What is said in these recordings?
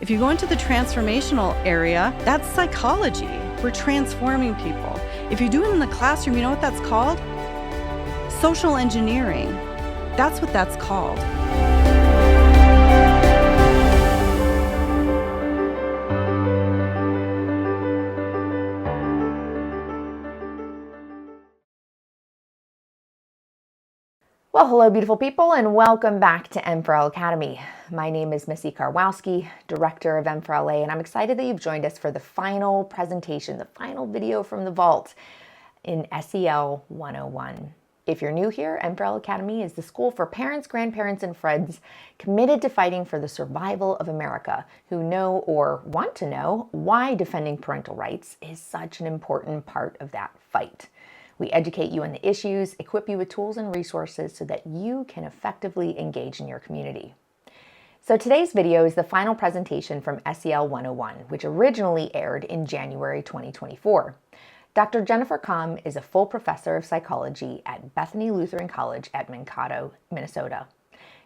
If you go into the transformational area, that's psychology. We're transforming people. If you do it in the classroom, you know what that's called? Social engineering. That's what that's called. Well, hello, beautiful people, and welcome back to M4L Academy. My name is Missy Karwowski, Director of M4LA, and I'm excited that you've joined us for the final presentation, the final video from the vault in SEL 101. If you're new here, M4L Academy is the school for parents, grandparents, and friends committed to fighting for the survival of America who know or want to know why defending parental rights is such an important part of that fight. We educate you on the issues, equip you with tools and resources so that you can effectively engage in your community. So today's video is the final presentation from SEL 101, which originally aired in January 2024. Dr. Jennifer Kamm is a full professor of psychology at Bethany Lutheran College at Mankato, Minnesota.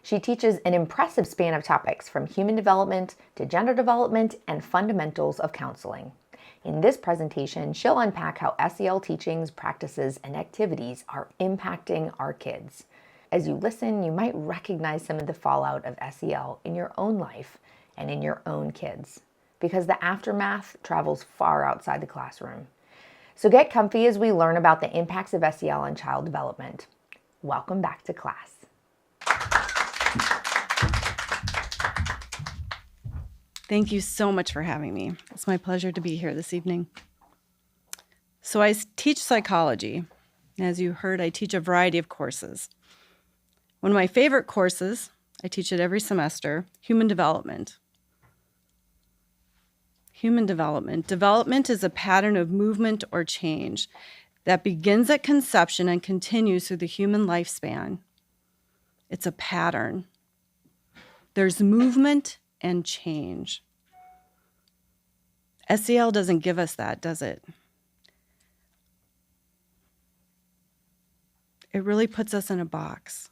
She teaches an impressive span of topics from human development to gender development and fundamentals of counseling. In this presentation, she'll unpack how SEL teachings, practices, and activities are impacting our kids. As you listen, you might recognize some of the fallout of SEL in your own life and in your own kids, because the aftermath travels far outside the classroom. So get comfy as we learn about the impacts of SEL on child development. Welcome back to class. Thank you so much for having me. It's my pleasure to be here this evening. So I teach psychology. As you heard, I teach a variety of courses. One of my favorite courses, I teach it every semester, human development. Human development. Development is a pattern of movement or change that begins at conception and continues through the human lifespan. It's a pattern. There's movement and change. SEL doesn't give us that, does it? It really puts us in a box.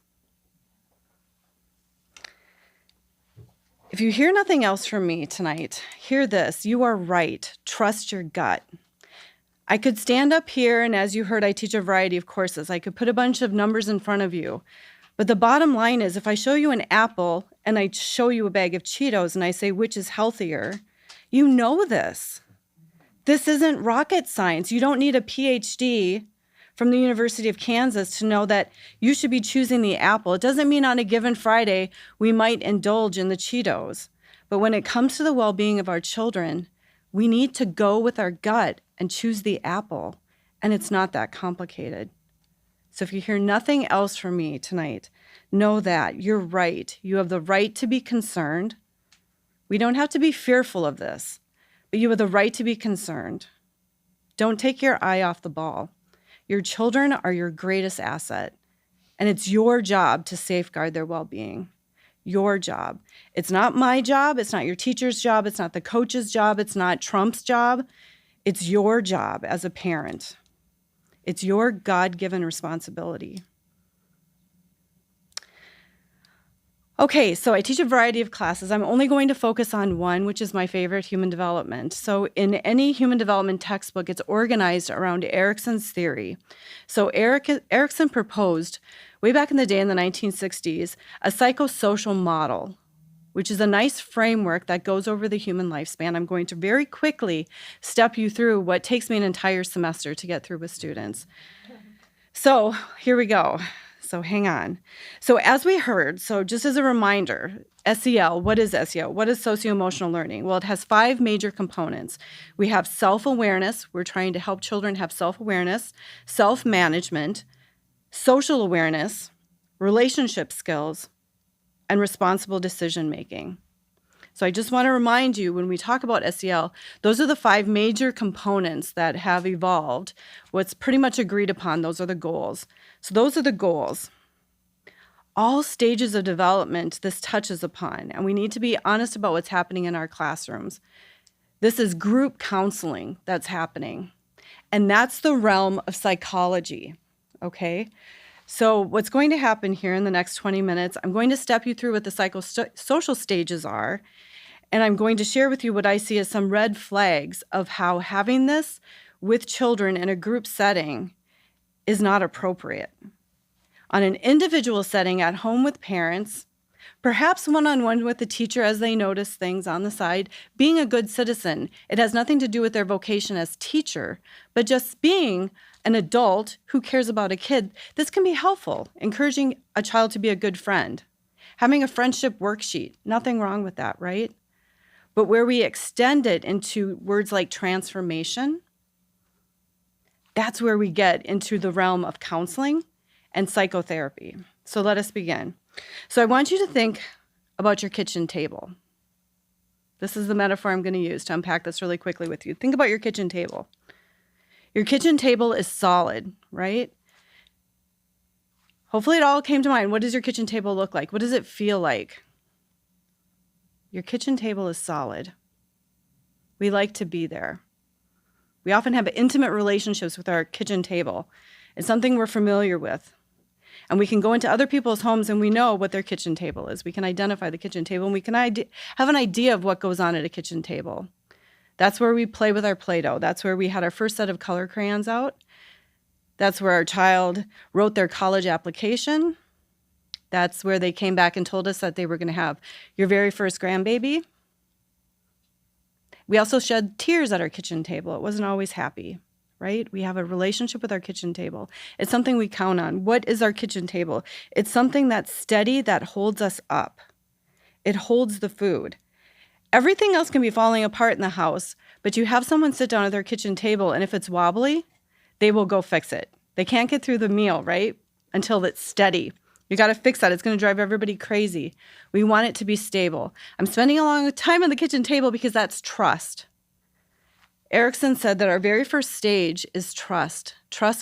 If you hear nothing else from me tonight, hear this. You are right. Trust your gut. I could stand up here, and as you heard, I teach a variety of courses. I could put a bunch of numbers in front of you. But the bottom line is, if I show you an apple and I show you a bag of Cheetos and I say, which is healthier, you know this. This isn't rocket science. You don't need a PhD from the University of Kansas to know that you should be choosing the apple. It doesn't mean on a given Friday we might indulge in the Cheetos. But when it comes to the well-being of our children, we need to go with our gut and choose the apple. And it's not that complicated. So if you hear nothing else from me tonight, know that you're right. You have the right to be concerned. We don't have to be fearful of this, but you have the right to be concerned. Don't take your eye off the ball. Your children are your greatest asset, and it's your job to safeguard their well-being. Your job. It's not my job. It's not your teacher's job. It's not the coach's job. It's not Trump's job. It's your job as a parent. It's your God-given responsibility. Okay, so I teach a variety of classes. I'm only going to focus on one, which is my favorite, human development. So in any human development textbook, it's organized around Erikson's theory. So Erikson proposed, way back in the day in the 1960s, a psychosocial model, which is a nice framework that goes over the human lifespan. I'm going to very quickly step you through what takes me an entire semester to get through with students. So here we go. So hang on. So as we heard, so just as a reminder, SEL, what is SEL? What is socio-emotional learning? Well, it has 5 major components. We have self-awareness. We're trying to help children have self-awareness, self-management, social awareness, relationship skills, and responsible decision-making. So I just want to remind you, when we talk about SEL, those are the 5 major components that have evolved. What's pretty much agreed upon, those are the goals. So those are the goals. All stages of development this touches upon, and we need to be honest about what's happening in our classrooms. This is group counseling that's happening, and that's the realm of psychology, okay? So what's going to happen here in the next 20 minutes, I'm going to step you through what the psychosocial stages are, And I'm going to share with you what I see as some red flags of how having this with children in a group setting is not appropriate. On an individual setting at home with parents, perhaps one-on-one with the teacher as they notice things on the side, being a good citizen. It has nothing to do with their vocation as teacher, but just being an adult who cares about a kid. This can be helpful, encouraging a child to be a good friend. Having a friendship worksheet, nothing wrong with that, right? But where we extend it into words like transformation, that's where we get into the realm of counseling and psychotherapy. So let us begin. So I want you to think about your kitchen table. This is the metaphor I'm going to use to unpack this really quickly with you. Think about your kitchen table. Your kitchen table is solid, right? Hopefully it all came to mind. What does your kitchen table look like? What does it feel like? Your kitchen table is solid. We like to be there. We often have intimate relationships with our kitchen table. It's something we're familiar with. And we can go into other people's homes and we know what their kitchen table is. We can identify the kitchen table and we can have an idea of what goes on at a kitchen table. That's where we play with our Play-Doh. That's where we had our first set of color crayons out. That's where our child wrote their college application. That's where they came back and told us that they were going to have your very first grandbaby. We also shed tears at our kitchen table. It wasn't always happy, right? We have a relationship with our kitchen table. It's something we count on. What is our kitchen table? It's something that's steady, that holds us up. It holds the food. Everything else can be falling apart in the house, but you have someone sit down at their kitchen table, and if it's wobbly, they will go fix it. They can't get through the meal, right? Until it's steady. You got to fix that. It's going to drive everybody crazy. We want it to be stable. I'm spending a long time on the kitchen table because that's trust. Erickson said that our very first stage is trust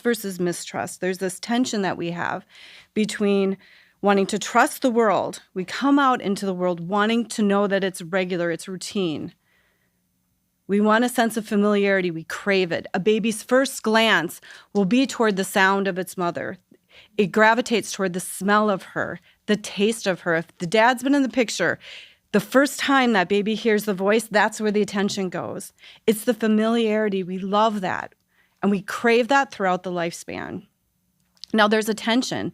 versus mistrust. There's this tension that we have between wanting to trust the world. We come out into the world wanting to know that it's regular, it's routine. We want a sense of familiarity. We crave it. A baby's first glance will be toward the sound of its mother. It gravitates toward the smell of her, the taste of her. If the dad's been in the picture, the first time that baby hears the voice, that's where the attention goes. It's the familiarity. We love that. And we crave that throughout the lifespan. Now, there's a tension.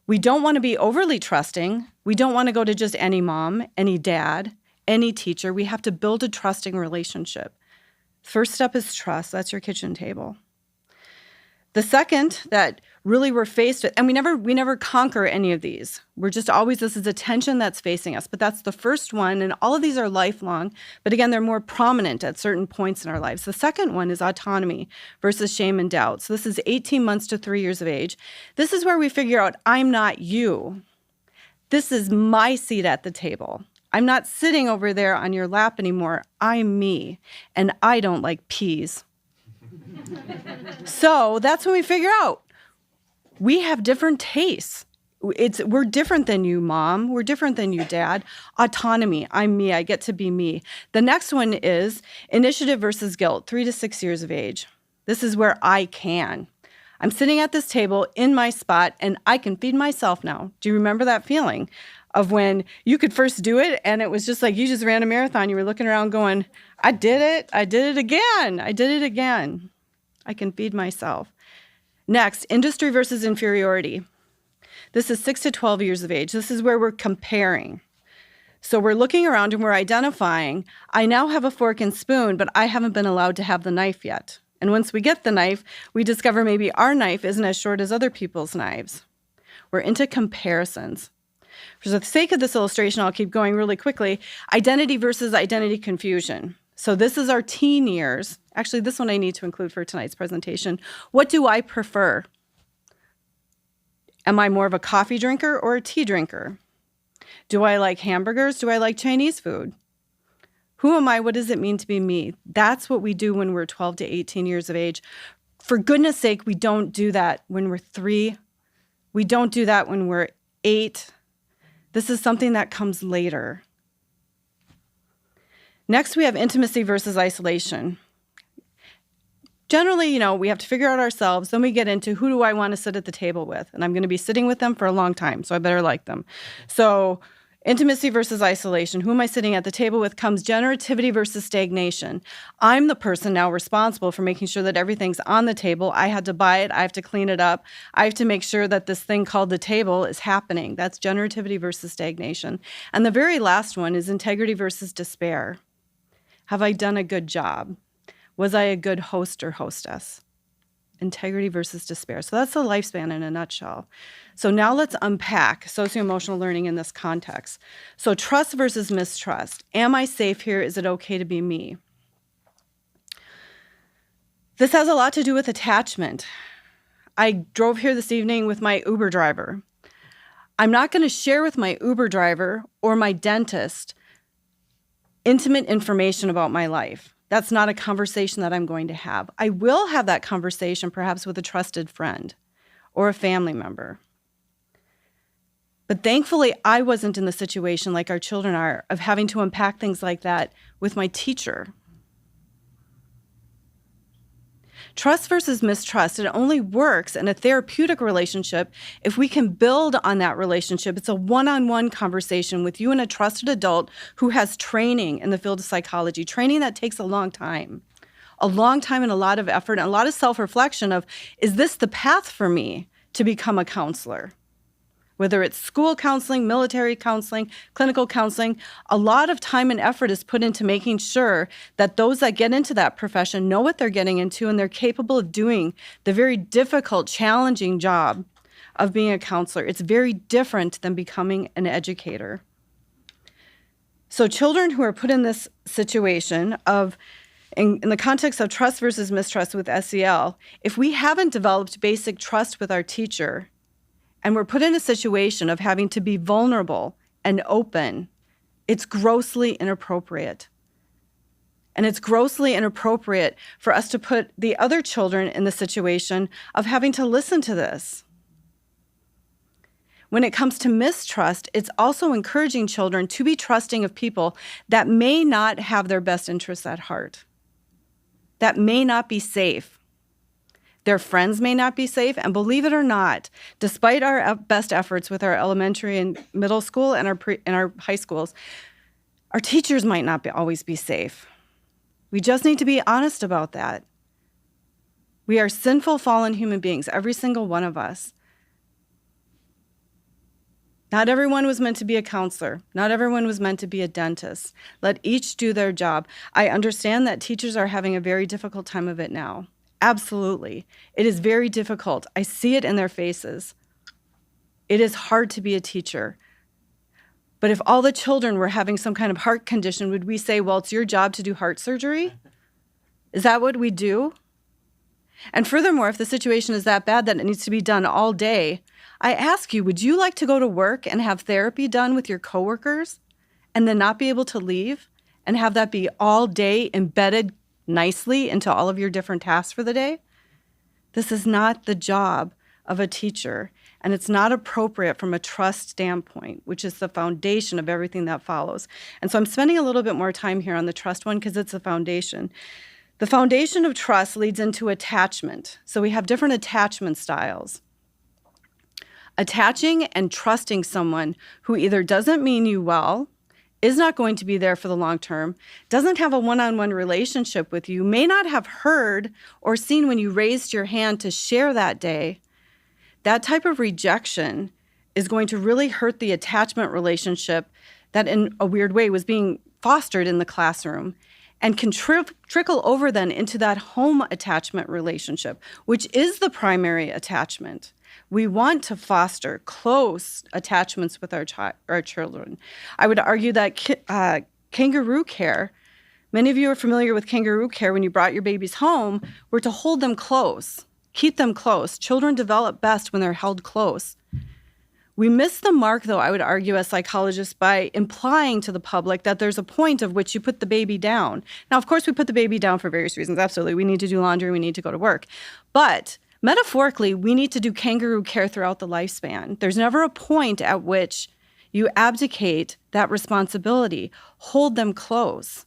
We don't want to be overly trusting. We don't want to go to just any mom, any dad, any teacher. We have to build a trusting relationship. First step is trust. That's your kitchen table. The second that really we're faced with, and we never conquer any of these. We're just always, this is a tension that's facing us. But that's the first one, and all of these are lifelong. But again, they're more prominent at certain points in our lives. The second one is autonomy versus shame and doubt. So this is 18 months to 3 years of age. This is where we figure out, I'm not you. This is my seat at the table. I'm not sitting over there on your lap anymore. I'm me, and I don't like peas. So that's when we figure out we have different tastes. We're different than you, Mom. We're different than you, Dad. Autonomy. I'm me. I get to be me. The next one is initiative versus guilt, 3 to 6 years of age. This is where I can. I'm sitting at this table in my spot, and I can feed myself now. Do you remember that feeling of when you could first do it, and it was just like you just ran a marathon. You were looking around going, I did it. I did it again. I did it again. I can feed myself. Next, industry versus inferiority. This is 6 to 12 years of age. This is where we're comparing. So we're looking around and we're identifying, I now have a fork and spoon, but I haven't been allowed to have the knife yet. And once we get the knife, we discover maybe our knife isn't as short as other people's knives. We're into comparisons. For the sake of this illustration, I'll keep going really quickly. Identity versus identity confusion. So this is our teen years. Actually, this one I need to include for tonight's presentation. What do I prefer? Am I more of a coffee drinker or a tea drinker? Do I like hamburgers? Do I like Chinese food? Who am I? What does it mean to be me? That's what we do when we're 12 to 18 years of age. For goodness sake, we don't do that when we're 3. We don't do that when we're 8. This is something that comes later. Next, we have intimacy versus isolation. Generally, we have to figure out ourselves. Then we get into who do I want to sit at the table with? And I'm going to be sitting with them for a long time, so I better like them. So Intimacy versus isolation. Who am I sitting at the table with? Comes generativity versus stagnation. I'm the person now responsible for making sure that everything's on the table. I had to buy it. I have to clean it up. I have to make sure that this thing called the table is happening. That's generativity versus stagnation. And the very last one is integrity versus despair. Have I done a good job? Was I a good host or hostess? Integrity versus despair. So that's the lifespan in a nutshell. So now let's unpack socio-emotional learning in this context. So trust versus mistrust. Am I safe here? Is it okay to be me? This has a lot to do with attachment. I drove here this evening with my Uber driver. I'm not going to share with my Uber driver or my dentist intimate information about my life. That's not a conversation that I'm going to have. I will have that conversation perhaps with a trusted friend or a family member. But thankfully, I wasn't in the situation like our children are of having to unpack things like that with my teacher. Trust versus mistrust, it only works in a therapeutic relationship if we can build on that relationship. It's a one-on-one conversation with you and a trusted adult who has training in the field of psychology, training that takes a long time and a lot of effort and a lot of self-reflection of, is this the path for me to become a counselor? Whether it's school counseling, military counseling, clinical counseling, a lot of time and effort is put into making sure that those that get into that profession know what they're getting into and they're capable of doing the very difficult, challenging job of being a counselor. It's very different than becoming an educator. So children who are put in this situation of, in the context of trust versus mistrust with SEL, if we haven't developed basic trust with our teacher, and we're put in a situation of having to be vulnerable and open, it's grossly inappropriate. And it's grossly inappropriate for us to put the other children in the situation of having to listen to this. When it comes to mistrust, it's also encouraging children to be trusting of people that may not have their best interests at heart, that may not be safe. Their friends may not be safe, and believe it or not, despite our best efforts with our elementary and middle school and our high schools, our teachers might not always be safe. We just need to be honest about that. We are sinful, fallen human beings, every single one of us. Not everyone was meant to be a counselor. Not everyone was meant to be a dentist. Let each do their job. I understand that teachers are having a very difficult time of it now. Absolutely. It is very difficult. I see it in their faces. It is hard to be a teacher. But if all the children were having some kind of heart condition, would we say, well, it's your job to do heart surgery? Is that what we do? And furthermore, if the situation is that bad that it needs to be done all day, I ask you, would you like to go to work and have therapy done with your coworkers and then not be able to leave and have that be all day embedded nicely into all of your different tasks for the day? This is not the job of a teacher, and it's not appropriate from a trust standpoint, which is the foundation of everything that follows. And so I'm spending a little bit more time here on the trust one because it's the foundation. The foundation of trust leads into attachment. So we have different attachment styles. Attaching and trusting someone who either doesn't mean you well, is not going to be there for the long term, doesn't have a one-on-one relationship with you, may not have heard or seen when you raised your hand to share that day, that type of rejection is going to really hurt the attachment relationship that in a weird way was being fostered in the classroom and can trickle over then into that home attachment relationship, which is the primary attachment. We want to foster close attachments with our children. I would argue that kangaroo care, many of you are familiar with kangaroo care when you brought your babies home, were to hold them close, keep them close. Children develop best when they're held close. We miss the mark, though, I would argue as psychologists, by implying to the public that there's a point of which you put the baby down. Now, of course, we put the baby down for various reasons. Absolutely. We need to do laundry. We need to go to work. But metaphorically, we need to do kangaroo care throughout the lifespan. There's never a point at which you abdicate that responsibility. Hold them close.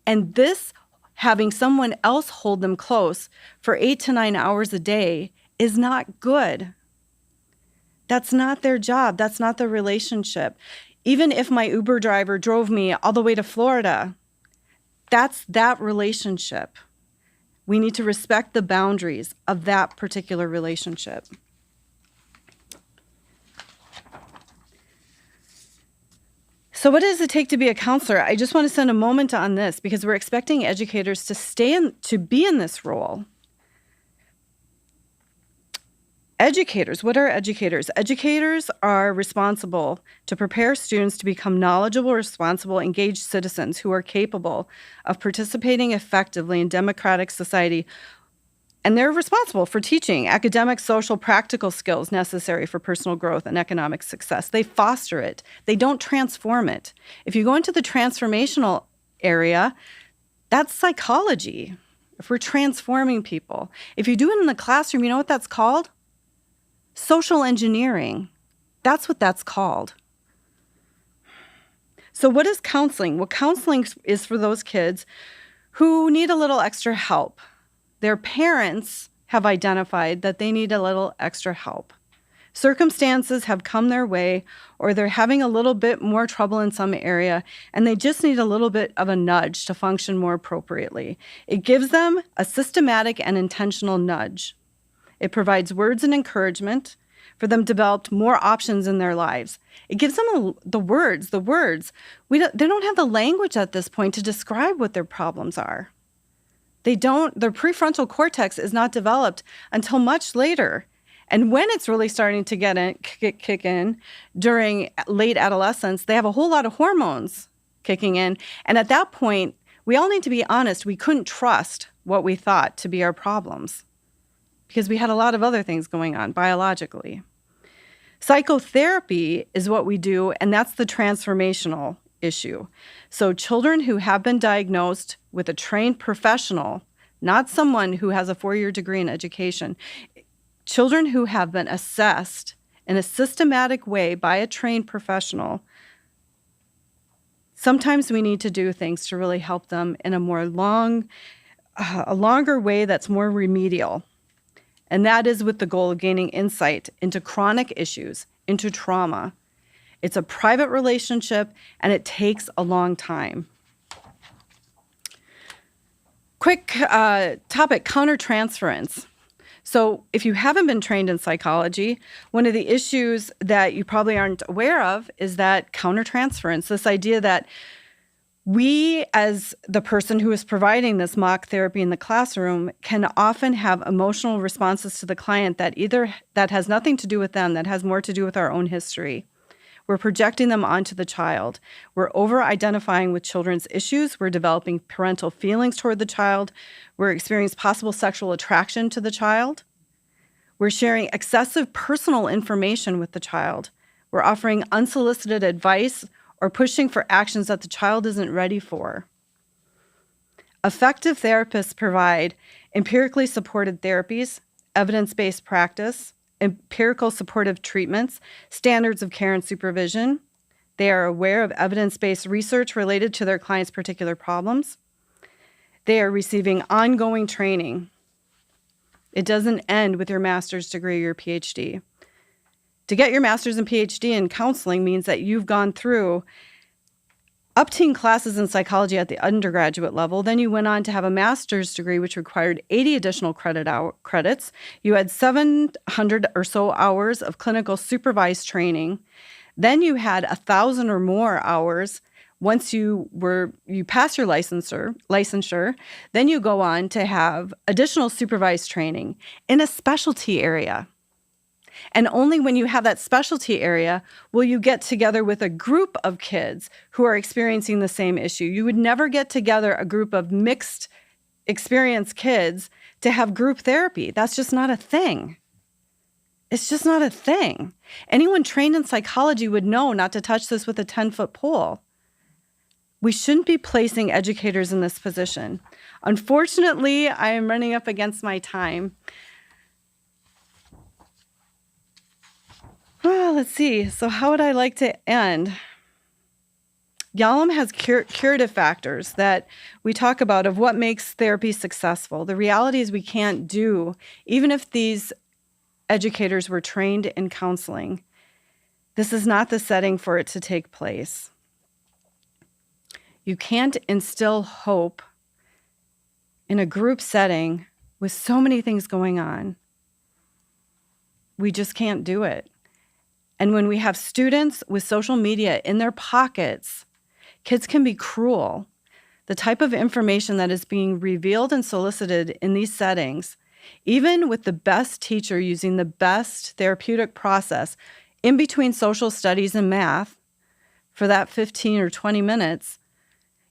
And this, having someone else hold them close for 8 to 9 hours a day, is not good. That's not their job. That's not the relationship. Even if my Uber driver drove me all the way to Florida, that's that relationship. We need to respect the boundaries of that particular relationship. So what does it take to be a counselor? I just want to spend a moment on this because we're expecting educators to be in this role. Educators, what are educators? Educators are responsible to prepare students to become knowledgeable, responsible, engaged citizens who are capable of participating effectively in democratic society. And they're responsible for teaching academic, social, practical skills necessary for personal growth and economic success. They foster it. They don't transform it. If you go into the transformational area, that's psychology. If we're transforming people. If you do it in the classroom, you know what that's called? Social engineering. That's what that's called. So what is counseling? Well, counseling is for those kids who need a little extra help. Their parents have identified that they need a little extra help. Circumstances have come their way, or they're having a little bit more trouble in some area, and they just need a little bit of a nudge to function more appropriately. It gives them a systematic and intentional nudge. It provides words and encouragement for them to develop more options in their lives. It gives them the words. They don't have the language at this point to describe what their problems are. Their prefrontal cortex is not developed until much later. And when it's really starting to kick in during late adolescence, they have a whole lot of hormones kicking in. And at that point, we all need to be honest, we couldn't trust what we thought to be our problems because we had a lot of other things going on biologically. Psychotherapy is what we do, and that's the transformational issue. So children who have been diagnosed with a trained professional, not someone who has a 4-year degree in education, children who have been assessed in a systematic way by a trained professional, sometimes we need to do things to really help them in a longer way that's more remedial. And that is with the goal of gaining insight into chronic issues, into trauma. It's a private relationship, and it takes a long time. Quick topic, countertransference. So if you haven't been trained in psychology, one of the issues that you probably aren't aware of is that countertransference, this idea that we, as the person who is providing this mock therapy in the classroom, can often have emotional responses to the client that has nothing to do with them, that has more to do with our own history. We're projecting them onto the child. We're over-identifying with children's issues. We're developing parental feelings toward the child. We're experiencing possible sexual attraction to the child. We're sharing excessive personal information with the child. We're offering unsolicited advice or pushing for actions that the child isn't ready for. Effective therapists provide empirically supported therapies, evidence-based practice, empirical supportive treatments, standards of care and supervision. They are aware of evidence-based research related to their clients' particular problems. They are receiving ongoing training. It doesn't end with your master's degree or your PhD. To get your master's and PhD in counseling means that you've gone through up-teen classes in psychology at the undergraduate level. Then you went on to have a master's degree, which required 80 additional credits. You had 700 or so hours of clinical supervised training. Then you had 1,000 or more hours. Once you pass your licensure, then you go on to have additional supervised training in a specialty area. And only when you have that specialty area will you get together with a group of kids who are experiencing the same issue. You would never get together a group of mixed experience kids to have group therapy. That's just not a thing. It's just not a thing. Anyone trained in psychology would know not to touch this with a 10-foot pole. We shouldn't be placing educators in this position. Unfortunately, I am running up against my time. Let's see. So how would I like to end? Yalom has curative factors that we talk about of what makes therapy successful. The reality is we can't do, even if these educators were trained in counseling, This is not the setting for it to take place. You can't instill hope in a group setting with so many things going on. We just can't do it. And when we have students with social media in their pockets, kids can be cruel. The type of information that is being revealed and solicited in these settings, even with the best teacher using the best therapeutic process in between social studies and math for that 15 or 20 minutes,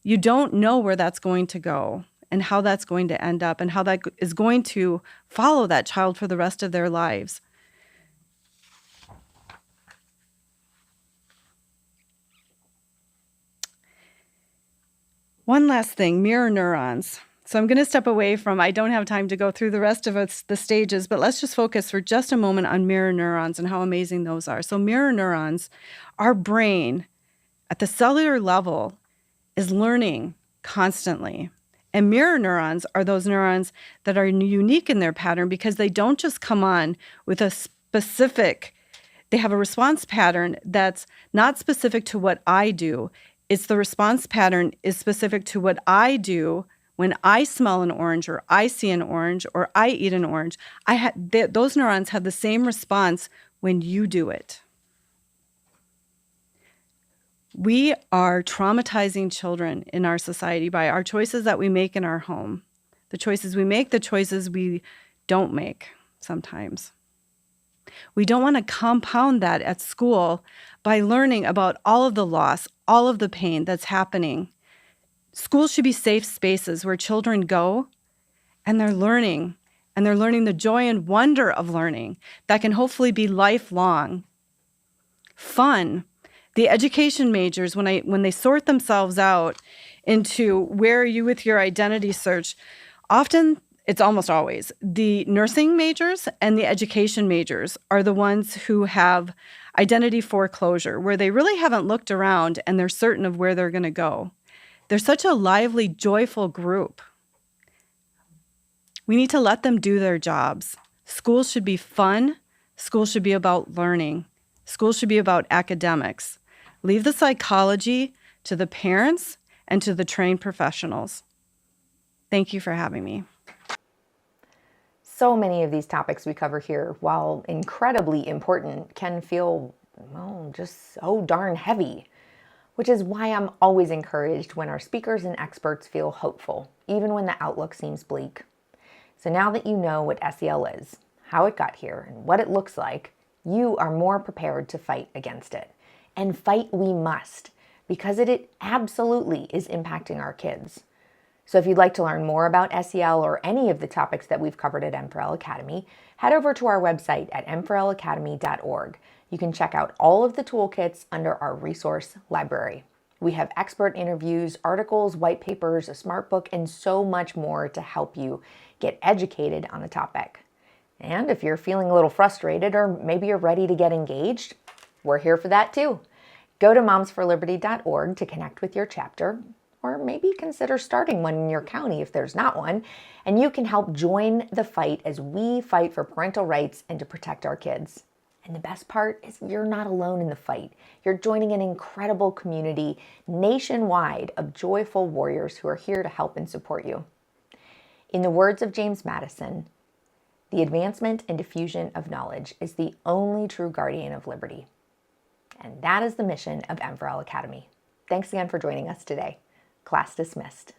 you don't know where that's going to go and how that's going to end up and how that is going to follow that child for the rest of their lives. One last thing, mirror neurons. So I'm going to step away from, I don't have time to go through the rest of the stages, but let's just focus for just a moment on mirror neurons and how amazing those are. So mirror neurons, our brain at the cellular level is learning constantly. And mirror neurons are those neurons that are unique in their pattern because they don't just come on with a specific, they have a response pattern that's not specific to what I do. It's the response pattern is specific to what I do when I smell an orange or I see an orange or I eat an orange. Those neurons have the same response when you do it. We are traumatizing children in our society by our choices that we make in our home. The choices we make, the choices we don't make sometimes. We don't want to compound that at school by learning about all of the loss, all of the pain that's happening. Schools should be safe spaces where children go and they're learning the joy and wonder of learning that can hopefully be lifelong. Fun. The education majors, when they sort themselves out into where are you with your identity search, often, it's almost always, the nursing majors and the education majors are the ones who have identity foreclosure, where they really haven't looked around and they're certain of where they're going to go. They're such a lively, joyful group. We need to let them do their jobs. Schools should be fun. Schools should be about learning. Schools should be about academics. Leave the psychology to the parents and to the trained professionals. Thank you for having me. So many of these topics we cover here, while incredibly important, can feel, well, just so darn heavy, which is why I'm always encouraged when our speakers and experts feel hopeful, even when the outlook seems bleak. So now that you know what SEL is, how it got here, and what it looks like, you are more prepared to fight against it. And fight we must, because it absolutely is impacting our kids. So if you'd like to learn more about SEL or any of the topics that we've covered at M4L Academy, head over to our website at m4lacademy.org. You can check out all of the toolkits under our resource library. We have expert interviews, articles, white papers, a smart book, and so much more to help you get educated on the topic. And if you're feeling a little frustrated or maybe you're ready to get engaged, we're here for that too. Go to momsforliberty.org to connect with your chapter, or maybe consider starting one in your county if there's not one, and you can help join the fight as we fight for parental rights and to protect our kids. And the best part is you're not alone in the fight. You're joining an incredible community nationwide of joyful warriors who are here to help and support you. In the words of James Madison, the advancement and diffusion of knowledge is the only true guardian of liberty. And that is the mission of M4L Academy. Thanks again for joining us today. Class dismissed.